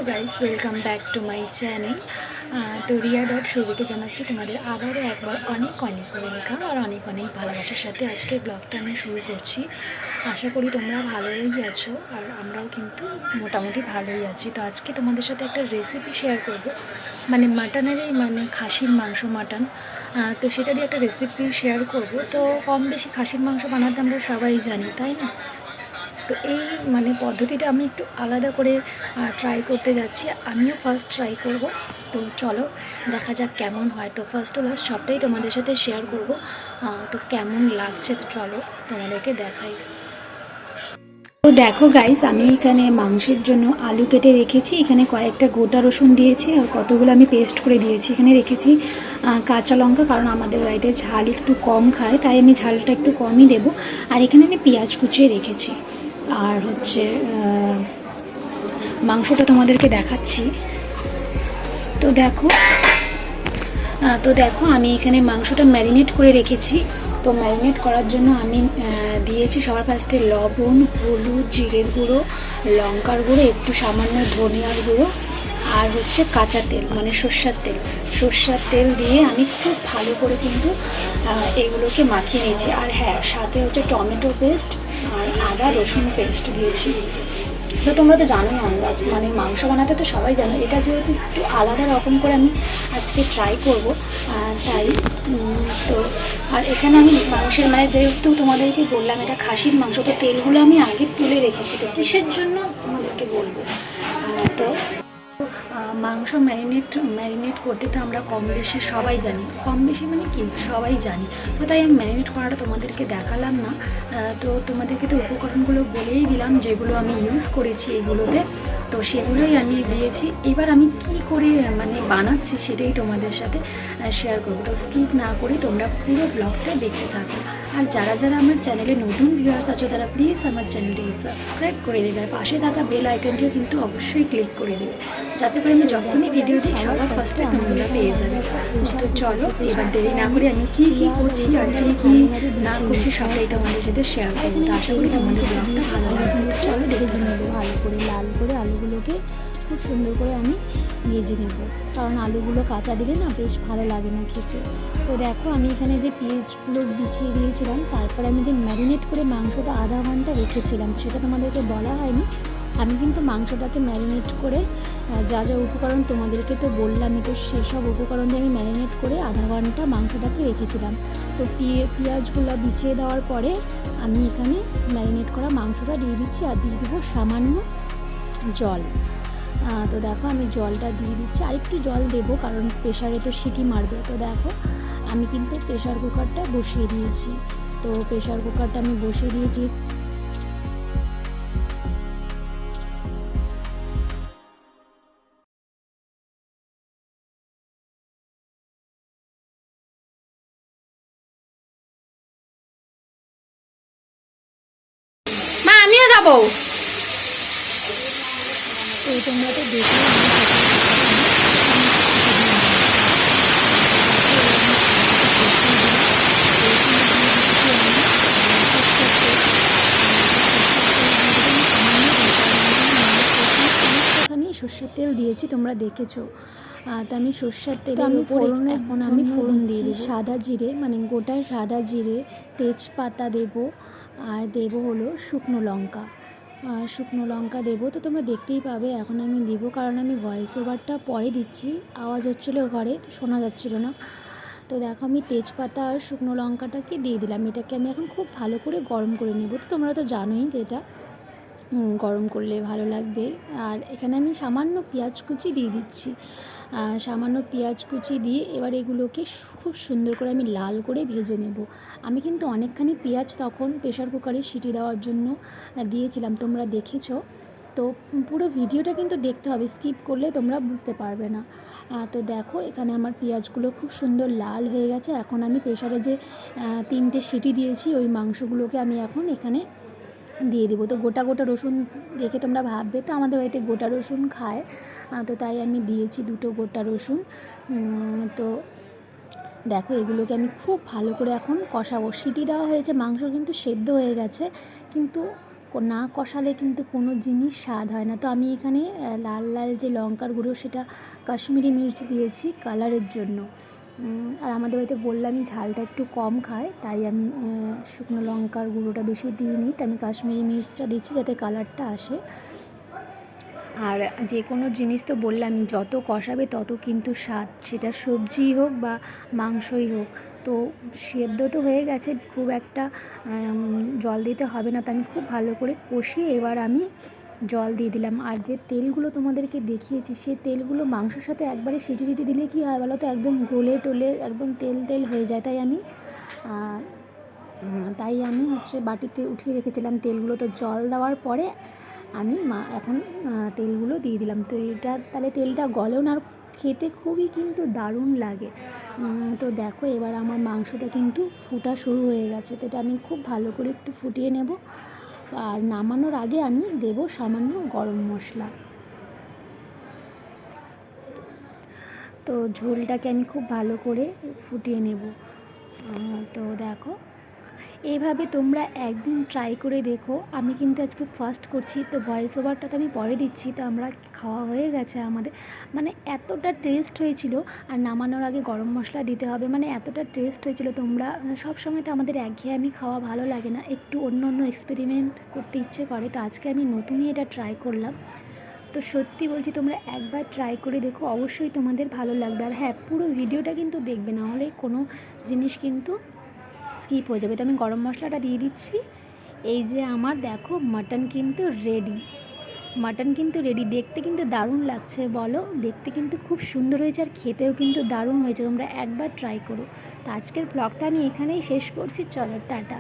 Guys, welcome back to my channel. তো রিয়া.Souvik জানাচ্ছি তোমাদের আবারও একবার অনেক অনেক ওয়েলকাম আর অনেক অনেক ভালোবাসার সাথে আজকের ব্লগটা আমি শুরু করছি। আশা করি তোমরা ভালোই আছো আর আমরাও কিন্তু মোটামুটি ভালোই আছি। তো আজকে তোমাদের সাথে একটা রেসিপি শেয়ার করব, মানে মাটনেরই, মানে খাসির মাংস, মাটন। তো সেটা দিয়ে একটা রেসিপি শেয়ার করব। তো কম বেশি খাসির মাংস বানাতে আমরা সবাই জানি, তাই না? তো এই মানে পদ্ধতিটা আমি একটু আলাদা করে ট্রাই করতে যাচ্ছি। আমিও ফার্স্ট ট্রাই করব। তো চলো দেখা যাক কেমন হয়। তো ফার্স্ট ও লাস্ট সবটাই তোমাদের সাথে শেয়ার করব। তো কেমন লাগছে তো চলো তোমাদেরকে দেখাই। তো দেখো গাইস, আমি এখানে মাংসের জন্য আলু কেটে রেখেছি। এখানে কয়েকটা গোটা রসুন দিয়েছি আর কতগুলো আমি পেস্ট করে দিয়েছি। এখানে রেখেছি কাঁচা লঙ্কা, কারণ আমাদের বাড়িতে ঝাল একটু কম খায়, তাই আমি ঝালটা একটু কমই দেবো। আর এখানে আমি পেঁয়াজ কুচিয়ে রেখেছি। আর হচ্ছে মাংসটা তোমাদেরকে দেখাচ্ছি। তো দেখো আমি এখানে মাংসটা ম্যারিনেট করে রেখেছি। তো ম্যারিনেট করার জন্য আমি দিয়েছি সবার ফার্স্টে লবণ, হলুদ, জিরের গুঁড়ো, লঙ্কার গুঁড়ো, একটু সামান্য ধনিয়ার গুঁড়ো আর হচ্ছে কাঁচা তেল, মানে সর্ষার তেল দিয়ে আমি খুব ভালো করে কিন্তু এগুলোকে মাখিয়ে নিয়েছি। আর হ্যাঁ, সাথে হচ্ছে টমেটো পেস্ট আর আদা রসুন পেস্ট দিয়েছি। তো তোমরা তো জানোই আন্দাজ, মানে মাংস বানাতে তো সবাই জানো। এটা যেহেতু একটু আলাদা রকম করে আমি আজকে ট্রাই করব, তাই তো আর এখানে আমি মাংসের, মানে যেহেতু তোমাদেরকে বললাম এটা খাসির মাংস, তো তেলগুলো আমি আগে তুলে রেখেছি। তো কিসের জন্য তোমাদেরকে বলবো। তো মাংস ম্যারিনেট করতে তো আমরা কম বেশি সবাই জানি, কম বেশি মানে কি সবাই জানি। তো তাই আমি ম্যারিনেট করাটা তোমাদেরকে দেখালাম না। তো তোমাদেরকে তো উপকরণগুলো বলেই দিলাম যেগুলো আমি ইউজ করেছি এগুলোতে। তো সেগুলোই আমি দিয়েছি। এবার আমি কি করে মানে বানাচ্ছি সেটাই তোমাদের সাথে শেয়ার করবো। তো স্কিপ না করে তোমরা পুরো ব্লগটা দেখতে থাকো। আর যারা যারা আমার চ্যানেলে নতুন ভিউয়ার্স আছো তারা প্লিজ আমার চ্যানেলটিকে সাবস্ক্রাইব করে দেবে। আর পাশে থাকা বেল আইকনটিও কিন্তু অবশ্যই ক্লিক করে দেবে, যাতে করে আমি যখনই ভিডিও দিই সবার ফার্স্টে তোমরা পেয়ে যাবে। তো চলো এবার দেরি না করে আমি কী কী করছি আর কী না করছি সবটাই তোমাদের সাথে শেয়ার করবো। তো আশা করি তোমাদের ব্লগটা ভালো লাগবে। চলো দেখে নেবো ভালো করে, লাল করে আলুগুলোকে খুব সুন্দর করে আমি ভেজে নেব, কারণ আলুগুলো কাঁচা দিলে না বেশ ভালো লাগে না খেতে। তো দেখো আমি এখানে যে পেঁয়াজগুলো বিছিয়ে দিয়েছিলাম, তারপরে আমি যে ম্যারিনেট করে মাংসটা আধা ঘন্টা রেখেছিলাম সেটা তোমাদেরকে বলা হয়নি। আমি কিন্তু মাংসটাকে ম্যারিনেট করে যা যা উপকরণ তোমাদেরকে তো বললামই, তো সেসব উপকরণ দিয়ে আমি ম্যারিনেট করে আধা ঘন্টা মাংসটাকে রেখেছিলাম। তো পেঁয়াজগুলো বিছিয়ে দেওয়ার পরে আমি এখানে ম্যারিনেট করা মাংসটা দিয়ে দিচ্ছি আর দিয়ে দেবো সামান্য জল। তো দেখো আমি জলটা দিয়ে দিচ্ছি, আর একটু জল দেবো কারণ প্রেশারে তো সিটি মারবে। তো দেখো আমি কিন্তু প্রেশার কুকারটা বসিয়ে দিয়েছি। তো প্রেশার কুকারটা আমি বসিয়ে দিয়েছি। মা আমিও যাবো। তো তোমরা তো দেখে সর্ষের তেল দিয়েছি, তোমরা দেখেছো। তো আমি সর্ষের তেলের উপরে এখন আমি ফোড়ন দিয়েছি সাদা জিরে, মানে গোটা সাদা জিরে, তেজপাতা দেবো আর দেবো হলো শুকনো লঙ্কা দেবো। তো তোমরা দেখতেই পাবে এখন আমি দিব, কারণ আমি ভয়েস ওভারটা পরে দিচ্ছি, আওয়াজ হচ্ছিলো ঘরে তো শোনা যাচ্ছিলো না। তো দেখো আমি তেজপাতা আর শুকনো লঙ্কাটাকে দিয়ে দিলাম। এটাকে আমি এখন খুব ভালো করে গরম করে নেব। তো তোমরা তো জানোই যে এটা গরম করলে ভালো লাগবে। আর এখানে আমি সামান্য পেঁয়াজ কুচি দিয়ে দিচ্ছি। সামান্য পেঁয়াজ কুচি দিয়ে এবার এগুলোকে খুব সুন্দর করে আমি লাল করে ভেজে নেব। আমি কিন্তু অনেকখানি পেঁয়াজ তখন প্রেশার কুকারে সিটি দেওয়ার জন্য দিয়েছিলাম, তোমরা দেখেছো। তো পুরো ভিডিওটা কিন্তু দেখতে হবে, স্কিপ করলে তোমরা বুঝতে পারবে না। তো দেখো এখানে আমার পেঁয়াজগুলো খুব সুন্দর লাল হয়ে গেছে। এখন আমি প্রেশারে যে 3টে সিটি দিয়েছি ওই মাংসগুলোকে আমি এখন এখানে দিয়ে দেবো। তো গোটা রসুন দেখে তোমরা ভাববে তো আমাদের বাড়িতে গোটা রসুন খায়, তো তাই আমি দিয়েছি 2টো গোটা রসুন। তো দেখো এগুলোকে আমি খুব ভালো করে এখন কষাবো। সিটি দেওয়া হয়েছে, মাংস কিন্তু সেদ্ধ হয়ে গেছে, কিন্তু না কষালে কিন্তু কোনো জিনিস স্বাদ হয় না। তো আমি এখানে লাল লাল যে লঙ্কার গুঁড়ো সেটা কাশ্মীরি মির্চ দিয়েছি কালারের জন্য। আর আমাদের বাড়িতে বললামই ঝালটা একটু কম খায়, তাই আমি শুকনো লঙ্কার গুঁড়োটা বেশি দিইনি, তো আমি কাশ্মীরি মির্চটা দিচ্ছি যাতে কালারটা আসে। আর যে কোনো জিনিস তো বললামই, যত কষাবে তত কিন্তু স্বাদ, সেটা সবজিই হোক বা মাংসই হোক। তো সেদ্ধ তো হয়ে গেছে, খুব একটা জল দিতে হবে না। তো আমি খুব ভালো করে কষিয়ে এবার আমি জল দিয়ে দিলাম। আর যে তেলগুলো তোমাদেরকে দেখিয়েছি, সে তেলগুলো মাংসর সাথে একবারে সিটি টিটি দিলে কী হয় বলো তো, একদম গলে টলে একদম তেল তেল হয়ে যায়। তাই আমি হচ্ছে বাটিতে উঠিয়ে রেখেছিলাম তেলগুলো। তো জল দেওয়ার পরে আমি এখন তেলগুলো দিয়ে দিলাম। তো এটা তাহলে তেলটা গলেও না, আর খেতে খুবই কিন্তু দারুণ লাগে। তো দেখো এবার আমার মাংসটা কিন্তু ফোটা শুরু হয়ে গেছে। তো এটা আমি খুব ভালো করে একটু ফুটিয়ে নেব। আর নামানোর আগে আমি দেব সামান্য গরম মশলা। তো ঝোলটাকে আমি খুব ভালো করে ফুটিয়ে নেব। তো দেখো এইভাবে তোমরা একদিন ট্রাই করে দেখো। আমি কিন্তু আজকে ফার্স্ট করছি, তো ভয়েস ওভারটা তো আমি পরে দিচ্ছি। তো আমরা খাওয়া হয়ে গেছে আমাদের, মানে এতটা টেস্ট হয়েছিল। আর নামানোর আগে গরম মশলা দিতে হবে, মানে এতটা টেস্ট হয়েছিল। তোমরা সব সময় তো আমাদের একঘেয়েমি খাওয়া ভালো লাগে না, একটু অন্য অন্য এক্সপেরিমেন্ট করতে ইচ্ছে করে। তো আজকে আমি নতুনই এটা ট্রাই করলাম। তো সত্যি বলছি, তোমরা একবার ট্রাই করে দেখো, অবশ্যই তোমাদের ভালো লাগবে। আর হ্যাঁ, পুরো ভিডিওটা কিন্তু দেখবে, না হলে কোনো জিনিস কিন্তু স্কিপ হয়ে যাবে। তো আমি গরম মশলাটা দিয়ে দিচ্ছি। এই যে আমার দেখো মাটন কিন্তু রেডি। মাটন কিন্তু রেডি, দেখতে কিন্তু দারুণ লাগছে বলো, দেখতে কিন্তু খুব সুন্দর হয়েছে, আর খেতেও কিন্তু দারুণ হয়েছে। তোমরা একবার ট্রাই করো। তো আজকের ব্লগটা আমি এখানেই শেষ করছি, চলো টাটা।